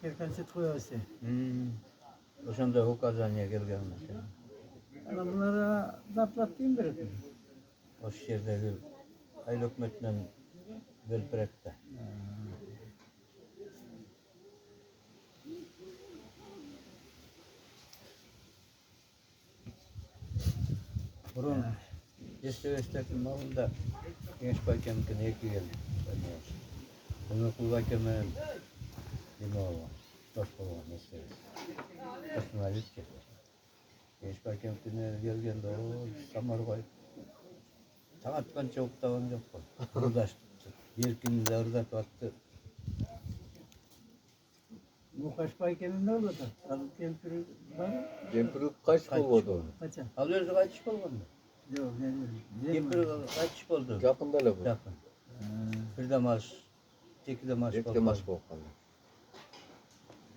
Kerkançı koyası. Oşanda o kazanıya gelgenmiş. Ana bunlara zaplattığım bir gün. O şehirde ay lokmetle belpirekte. Burun Estek malında genç bakemken eki geldi. Bunu kullanırken ne oldu? Çok oldu mesela. Aslında hiç ki. Genç bakemken gelgende o samar koy. Saat kança oktavan yok koy. Buradaştı. Yerkinin de orada battı. Bu kaç paykenin ne oldu da? Alıp kempiri var mı? Kempiri kaç oldu? Kaça? Alıyoruz kaç oldu? Yok ne diyorum. Kempiri kaç oldu? Yakında la bu. Yakın. Bir de maaş. 2 de maaş. Ekle maç bakalım.